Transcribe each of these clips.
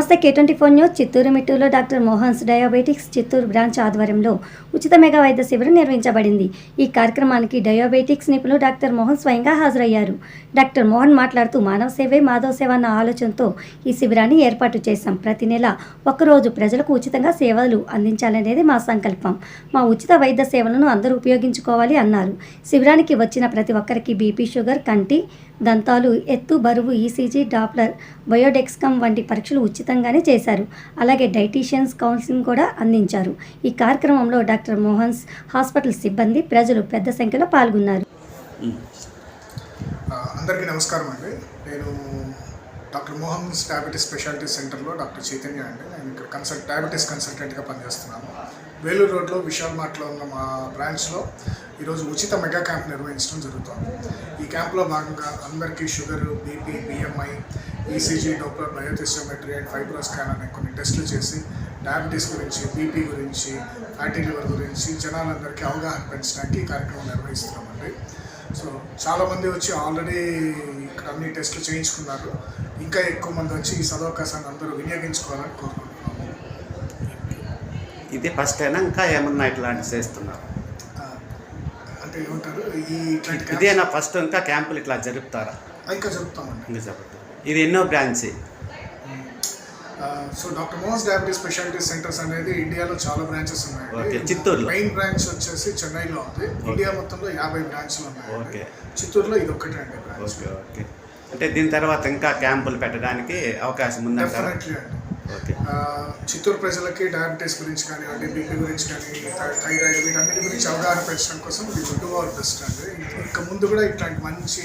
నమస్తే K24 news Chittoor మిట్టూరులో doctor Mohan's diabetics Chittoor branch ఆధ్వర్యంలో ఉచిత మెగా వైద్య శిబిరం నిర్వహించబడింది. ఈ కార్యక్రమానికి డయాబెటిక్స్ నిపుణులు డాక్టర్ మోహన్ స్వయంగా హాజరయ్యారు. డాక్టర్ మోహన్ మాట్లాడుతూ మానవ సేవే మాధవ సేవ అన్న ఆలోచనతో ఈ శిబిరాన్ని ఏర్పాటు చేశాం. ప్రతి నెల ఒక్కరోజు ప్రజలకు ఉచితంగా సేవలు అందించాలనేది మా సంకల్పం. మా ఉచిత వైద్య సేవలను అందరూ ఉపయోగించుకోవాలి అన్నారు. శిబిరానికి వచ్చిన ప్రతి ఒక్కరికి బీపీ, షుగర్, కంటి, దంతాలు, ఎత్తు, బరువు, ఈసీజీ, డాప్లర్, బయోడెక్స్కమ్ వంటి పరీక్షలు ఉచితంగానే చేశారు. అలాగే డైటీషియన్స్ కౌన్సిలింగ్ కూడా అందించారు. ఈ కార్యక్రమంలో డాక్టర్ మోహన్స్ హాస్పిటల్ సిబ్బంది, ప్రజలు పెద్ద సంఖ్యలో పాల్గొన్నారు. అందరికీ నమస్కారం అండి. నేను డాక్టర్ మోహన్స్ డయాబెటీస్ స్పెషాలిటీ సెంటర్లో డాక్టర్ చైతన్య అండి. నేను ఇక్కడ డయాబెటీస్ కన్సల్టెంట్గా పనిచేస్తున్నాను. వేలూరు రోడ్లో విశాల్ మార్ట్లో ఉన్న మా బ్రాంచ్లో ఈరోజు ఉచిత మెగా క్యాంప్ నిర్వహించడం జరుగుతుంది. ఈ క్యాంప్లో భాగంగా అందరికీ sugar, BP, BMI, ECG, Doppler, biothesiometry and fibroscan అనే కొన్ని టెస్టులు చేసి డయాబెటీస్ గురించి, బీపీ గురించి, ఫ్యాటీ లివర్ గురించి జనాలందరికీ అవగాహన పెంచడానికి ఈ కార్యక్రమం నిర్వహిస్తున్నామండి. సో చాలామంది వచ్చి ఆల్రెడీ ఇక్కడ అన్ని టెస్టులు చేయించుకున్నారు. ఇంకా ఎక్కువ మంది వచ్చి ఈ సదవకాశాన్ని అందరూ వినియోగించుకోవాలని కోరుకుంటున్నాము. ఇది ఫస్ట్ అయినా ఇంకా ఏమన్నా ఇట్లాంటి చేస్తున్నారు అంటే ఏమంటారు, ఇదేనా ఫస్ట్? ఇంకా క్యాంపులు ఇట్లా జరుపుతారా? ఇంకా జరుపుతామండి. ఇంకా జరుపుతారు. ఇది ఎన్నో branch? So doctor Mohan's diabetes speciality centres అనేది ఇండియాలో చాలా బ్రాంచెస్ ఉన్నాయి. చిత్తూరులో మెయిన్ బ్రాంచ్ వచ్చేసి చెన్నైలో ఉంది. ఇండియా మొత్తంలో 50 బ్రాంచ్లు ఉన్నాయి. చిత్తూరులో ఇది ఒక్కటే అండి బ్రాంచ్. ఓకే. అంటే దీని తర్వాత ఇంకా క్యాంపులు పెట్టడానికి అవకాశం ఉందంటారా? డెఫినెట్లీ అండి. చిత్తూరు ప్రజలకి డయాబెటీస్ గురించి కానివ్వండి, బీపీ గురించి కానీ, థైరాయిడ్, వీటన్నిటి గురించి అవగాహన పెంచడం కోసం ఇది డూ అవర్ బెస్ట్ అండి. ఇంకా ముందు కూడా ఇట్లాంటి మంచి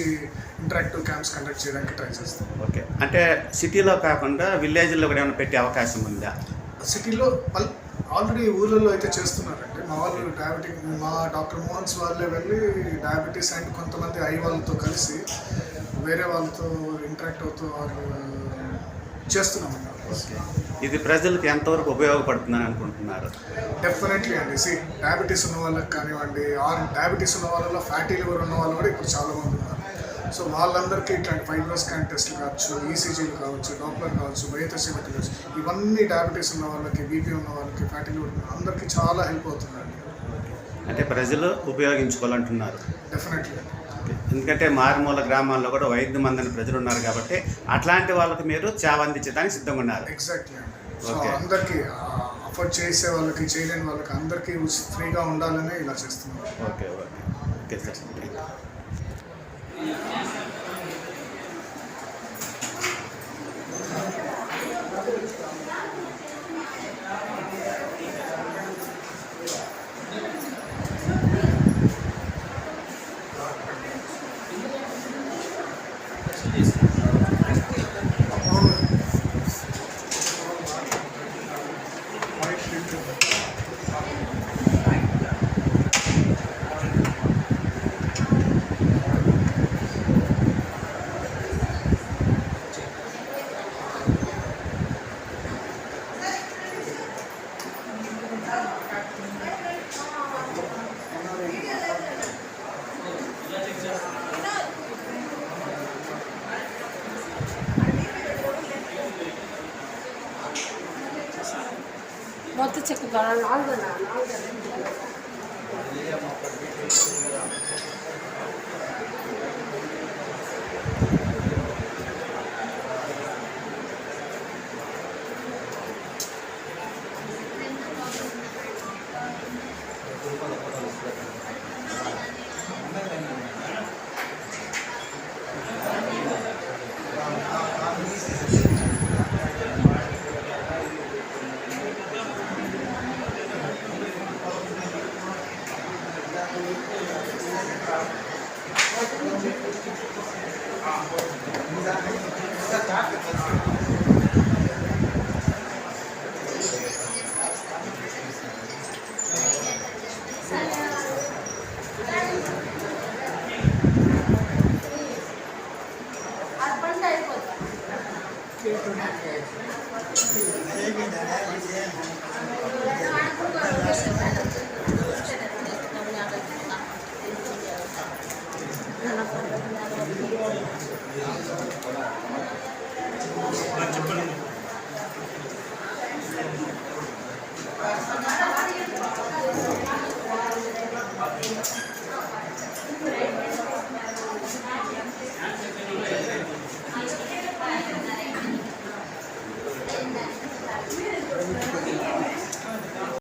ఇంటరాక్టివ్ క్యాంప్స్ కండక్ట్ చేయడానికి ట్రై చేస్తాం. ఓకే. అంటే సిటీలో కాకుండా విలేజ్లో కూడా ఏమైనా పెట్టే అవకాశం ఉందా? సిటీలో ఆల్రెడీ ఊళ్ళలో అయితే చేస్తున్నారండి. మా వాళ్ళు మా డాక్టర్ మోహన్స్ వాళ్ళే వెళ్ళి డయాబెటీస్ అండ్ కొంతమంది ఐ వాళ్ళతో కలిసి వేరే వాళ్ళతో ఇంటరాక్ట్ అవుతూ వాళ్ళు చేస్తున్నామండి. ఇది ప్రజలకు ఎంతవరకు ఉపయోగపడుతుందని అనుకుంటున్నారు? డెఫినెట్లీ అండి. డయాబెటీస్ ఉన్న వాళ్ళకి కానివ్వండి, డయాబెటీస్ ఉన్న వాళ్ళలో ఫ్యాటీ లివర్ ఉన్న వాళ్ళు కూడా ఇప్పుడు చాలామంది ఉన్నారు. సో వాళ్ళందరికీ ఇట్లాంటి ఫైబ్రో స్కాన్ టెస్ట్లు కావచ్చు, ఈసీజీలు కావచ్చు, డాప్లర్ కావచ్చు, బయోథెస్టోమెట్రీ కావచ్చు, ఇవన్నీ డయాబెటీస్ ఉన్న వాళ్ళకి, బీపీ ఉన్న వాళ్ళకి, ఫ్యాటీ లివర్ అందరికీ చాలా హెల్ప్ అవుతుందండి. అంటే ప్రజలు ఉపయోగించుకోవాలంటున్నారు. డెఫినెట్లీ. ఎందుకంటే మారుమూల గ్రామాల్లో కూడా వైద్యం అందని ప్రజలు ఉన్నారు కాబట్టి అట్లాంటి వాళ్ళకి మీరు సేవ అందించడానికి సిద్ధంగా ఉన్నారు. ఎగ్జాక్ట్లీ అండి. సో అందరికీ అఫోర్డ్ చేసే వాళ్ళకి, చేయలేని వాళ్ళకి అందరికీ ఫ్రీగా ఉండాలనే ఇలా చేస్తున్నాం. Okay okay okay sir. మొత్తం చెక్కుతాను Gracias.